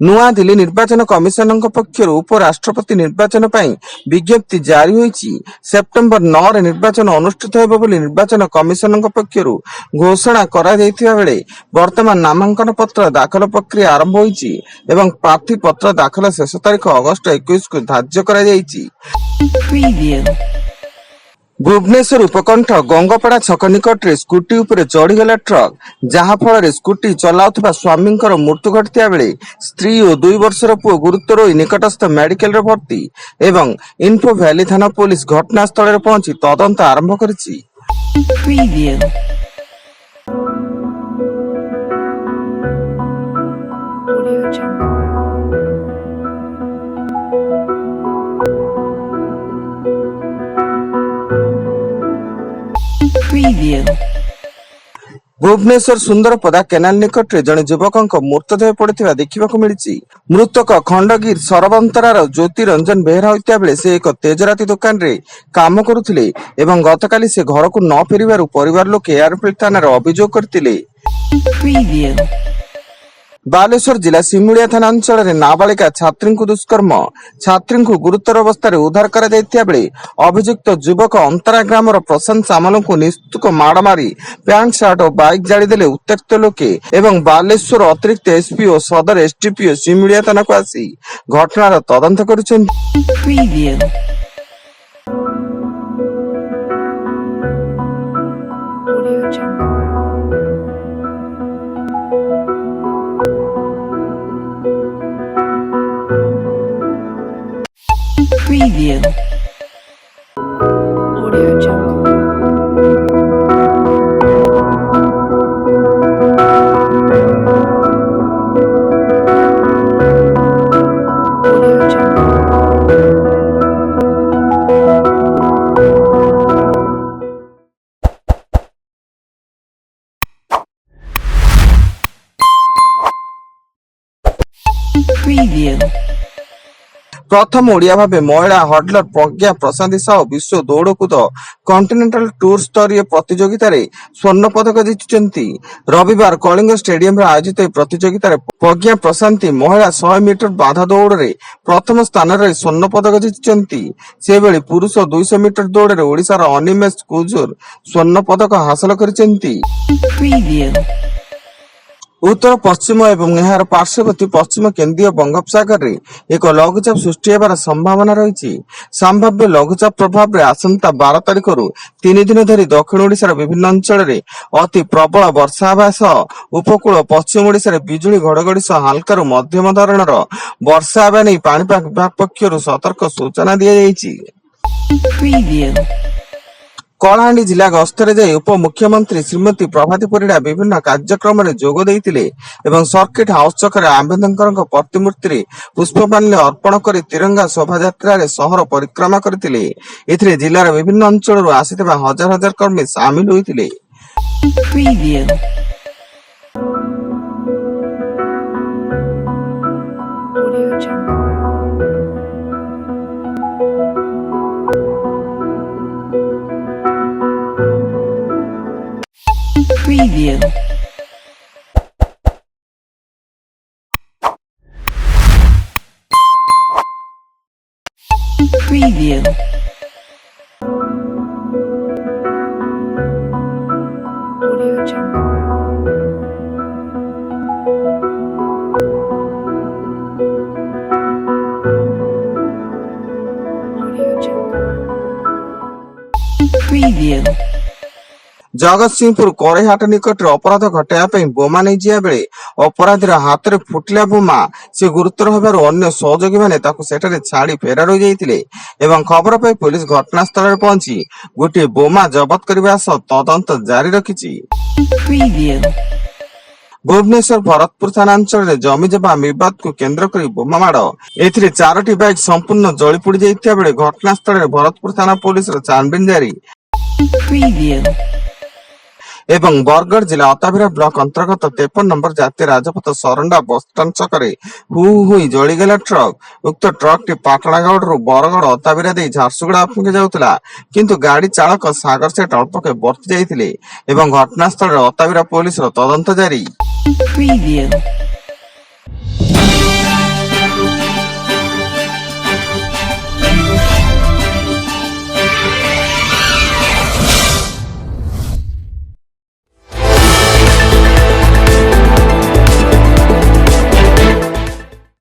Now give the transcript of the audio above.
ନୂଆଦିଲ୍ଲୀ ନିର୍ବାଚନ କମିଶନଙ୍କ ପକ୍ଷରୁ ଉପରାଷ୍ଟ୍ରପତି ନିର୍ବାଚନ ପାଇଁ ବିଜ୍ଞପ୍ତି ଜାରି ହୋଇଛି। ସେପ୍ଟେମ୍ବର 9ରେ ନିର୍ବାଚନ ଅନୁଷ୍ଠିତ ହେବ ବୋଲି ନିର୍ବାଚନ କମିଶନଙ୍କ ପକ୍ଷରୁ ଘୋଷଣା କରାଯାଇଥିବା ବେଳେ ବର୍ତ୍ତମାନ ନାମାଙ୍କନ ପତ୍ର ଦାଖଲ ପ୍ରକ୍ରିୟା ଆରମ୍ଭ ହୋଇଛି ଏବଂ ପ୍ରାର୍ଥୀପତ୍ର ଦାଖଲ ଶେଷ ତାରିଖ ଅଗଷ୍ଟ 21କୁ ଧାର୍ଯ୍ୟ କରାଯାଇଛି। ଭୁବନେଶ୍ୱର ଉପକଣ୍ଠ ଗଙ୍ଗପଡା ଛକ ନିକଟରେ ସ୍କୁଟି ଉପରେ ଚଢିଗଲା ଟ୍ରକ୍, ଯାହା ଫଳରେ ସ୍କୁଟି ଚଲାଉଥିବା ସ୍ୱାମୀଙ୍କର ମୃତ୍ୟୁ ଘଟିଥିବା ବେଳେ ସ୍ତ୍ରୀ ଓ 2 ବର୍ଷର ପୁଅ ଗୁରୁତର ହୋଇ ନିକଟସ୍ଥ ମେଡିକାଲରେ ଭର୍ତ୍ତି ଏବଂ ଇନ୍ଫୋ ଭ୍ୟାଲି ଥାନା ପୋଲିସ ଘଟଣାସ୍ଥଳରେ ପହଞ୍ଚି ତଦନ୍ତ ଆରମ୍ଭ କରିଛି। ଭୁବନେଶ୍ୱର ସୁନ୍ଦରପଦା କେନାଲ ନିକଟରେ ଜଣେ ଯୁବକଙ୍କ ମୃତଦେହ ପଡିଥିବା ଦେଖିବାକୁ ମିଳିଛି। ମୃତକ ଖଣ୍ଡଗିରି ସରବନ୍ତରାର ଜ୍ୟୋତି ରଞ୍ଜନ ବେହେରା ହୋଇଥିବା ବେଳେ ସେ ଏକ ତେଜରାତି ଦୋକାନରେ କାମ କରୁଥିଲେ ଏବଂ ଗତକାଲି ସେ ଘରକୁ ନ ଫେରିବାରୁ ପରିବାର ଲୋକେ ଏୟାରଫିଲ୍ଡ ଥାନାରେ ଅଭିଯୋଗ କରିଥିଲେ। ବାଲେଶ୍ୱର ଜିଲ୍ଲା ସିମୁଳିଆ ଥାନା ଅଞ୍ଚଳରେ ନାବାଳିକା ଛାତ୍ରୀଙ୍କୁ ଦୁଷ୍କର୍ମ, ଛାତ୍ରୀଙ୍କୁ ଗୁରୁତର ଅବସ୍ଥାରେ ଉଦ୍ଧାର କରାଯାଇଥିବା ବେଳେ ଅଭିଯୁକ୍ତ ଯୁବକ ଅନ୍ତରା ଗ୍ରାମର ପ୍ରଶାନ୍ତ ସାମଲଙ୍କୁ ନିସ୍ତୁକ ମାଡ଼ ମାରି ପ୍ୟାଣ୍ଟ ସାର୍ଟ ଓ ବାଇକ୍ ଜାଳିଦେଲେ ଉତ୍ତ୍ୟକ୍ତ ଲୋକେ ଏବଂ ବାଲେଶ୍ୱର ଅତିରିକ୍ତ ଏସ୍ପି ଓ ସଦର ଏସ୍ଡିପିଓ ସିମୁଳିଆ ଥାନାକୁ ଆସି ଘଟଣାର ତଦନ୍ତ କରୁଛନ୍ତି। ପ୍ରଥମ ଓଡ଼ିଆ ଭାବେ ମହିଳା ହଡଲର ପ୍ରଜ୍ଞା ପ୍ରଶାନ୍ତି ସାହୁ ବିଶ୍ୱ ଦୌଡ଼କୁଦ କଣ୍ଟିନେଣ୍ଟାଲ ଟୁର ସ୍ତରୀୟ ପ୍ରତିଯୋଗିତାରେ ସ୍ୱର୍ଣ୍ଣ ପଦକ ଜିତିଛନ୍ତି। ରବିବାର କଳିଙ୍ଗ ଷ୍ଟାଡିୟମରେ ଆୟୋଜିତ ଏହି ପ୍ରତିଯୋଗିତାରେ ପ୍ରଜ୍ଞା ପ୍ରଶାନ୍ତି ମହିଳା 100 ମିଟର ବାଧା ଦୌଡ଼ରେ ପ୍ରଥମ ସ୍ଥାନରେ ରହି ସ୍ୱର୍ଣ୍ଣ ପଦକ ଜିତିଛନ୍ତି। ସେହିଭଳି ପୁରୁଷ 200 ମିଟର ଦୌଡ଼ରେ ଓଡ଼ିଶାର ଅନିମେଷ କୁଜୁର ସ୍ୱର୍ଣ୍ଣ ପଦକ ହାସଲ କରିଛନ୍ତି। ଉତ୍ତର ପଶ୍ଚିମ ଏବଂ ଏହାର ପାର୍ଶ୍ୱବର୍ତ୍ତୀ ପଶ୍ଚିମ କେନ୍ଦ୍ରୀୟ ବଙ୍ଗୋପସାଗରରେ ଏକ ଲଘୁଚାପ ସୃଷ୍ଟି ହେବାର ସମ୍ଭାବନା ରହିଛି। ସମ୍ଭାବ୍ୟ ଲଘୁଚାପ ପ୍ରଭାବରେ ଆସନ୍ତା 12 ତାରିଖରୁ 3 ଦିନ ଧରି ଦକ୍ଷିଣ ଓଡ଼ିଶାର ବିଭିନ୍ନ ଅଞ୍ଚଳରେ ଅତି ପ୍ରବଳ ବର୍ଷା ହେବା ସହ ଉପକୂଳ ପଶ୍ଚିମ ଓଡ଼ିଶାରେ ବିଜୁଳି ଘଡ଼ଘଡ଼ି ସହ ହାଲକାରୁ ମଧ୍ୟମ ଧରଣର ବର୍ଷା ହେବା ନେଇ ପାଣିପାଗ ବିଭାଗ ପକ୍ଷରୁ ସତର୍କ ସୂଚନା ଦିଆଯାଇଛି। କଳାହାଣ୍ଡି ଜିଲ୍ଲା ଗସ୍ତରେ ଯାଇ ଉପମୁଖ୍ୟମନ୍ତ୍ରୀ ଶ୍ରୀମତୀ ପ୍ରଭାତୀ ପରିଡ଼ା ବିଭିନ୍ନ କାର୍ଯ୍ୟକ୍ରମରେ ଯୋଗ ଦେଇଥିଲେ ଏବଂ ସର୍କିଟ ହାଉସ ଛକରେ ଆମ୍ବେଦକରଙ୍କ ପ୍ରତିମୂର୍ତ୍ତିରେ ପୁଷ୍ପମାଲ୍ୟ ଅର୍ପଣ କରି ତିରଙ୍ଗା ଶୋଭାଯାତ୍ରାରେ ସହର ପରିକ୍ରମା କରିଥିଲେ। ଏଥିରେ ଜିଲ୍ଲାର ବିଭିନ୍ନ ଅଞ୍ଚଳରୁ ଆସିଥିବା ହଜାର ହଜାର କର୍ମୀ ସାମିଲ ହୋଇଥିଲେ। ଜଗତସିଂହପୁର କରେଇହାଟ ନିକଟରେ ଅପରାଧ ଘଟାଇବା ପାଇଁ ବୋମା ନେଇଯିବା ବେଳେ ଅପରାଧୀର ହାତରେ ଫୁଟିଲା ବୋମା ସେ ଗୁରୁତର ହେବାରୁ ଅନ୍ୟ ସହଯୋଗୀମାନେ ତାକୁ ସେଠାରେ ଛାଡି ଫେରାର ହୋଇଯାଇଥିଲେ ଏବଂ ଖବର ପାଇ ପୋଲିସ ଘଟଣାସ୍ଥଳରେ ପହଞ୍ଚି ଗୋଟିଏ ବୋମା ଜବତ କରିବା ସହ ତଦନ୍ତ ଜାରି ରଖିଛି। ଭୁବନେଶ୍ୱର ଭରତପୁର ଥାନା ଅଞ୍ଚଳରେ ଜମି ଜମା ବିବାଦକୁ କେନ୍ଦ୍ର କରି ବୋମା ମାଡ଼, ଏଥିରେ 4ଟି ବାଇକ୍ ସମ୍ପୂର୍ଣ୍ଣ ଜଳି ପୋଡ଼ି ଯାଇଥିବା ବେଳେ ଘଟଣାସ୍ଥଳରେ ଭରତପୁର ଥାନା ପୋଲିସର ଛାନଭିନ ଜାରି। ଏବଂ ବରଗଡ଼ ଜିଲ୍ଲା ଅତାବିରା ବ୍ଲକ ଅନ୍ତର୍ଗତ 53 ନମ୍ବର ଜାତୀୟ ରାଜପଥ ସରଣ୍ଡା ବସଷ୍ଟାଣ୍ଡ ଛକରେ ହୁ ହୋଇ ଜଳିଗଲା ଟ୍ରକ୍। ଉକ୍ତ ଟ୍ରକଟି ପାଟଣାଗଡ଼ରୁ ବରଗଡ଼ ଅତାବିରା ଦେଇ ଝାରସୁଗୁଡ଼ା ଅଭିମୁଖେ ଯାଉଥିଲା, କିନ୍ତୁ ଗାଡି ଚାଳକ ସାଗର ସେଠ ଅଳ୍ପକେ ବର୍ତ୍ତି ଯାଇଥିଲେ ଏବଂ ଘଟଣାସ୍ଥଳରେ ଅତାବିରା ପୋଲିସର ତଦନ୍ତ ଜାରି।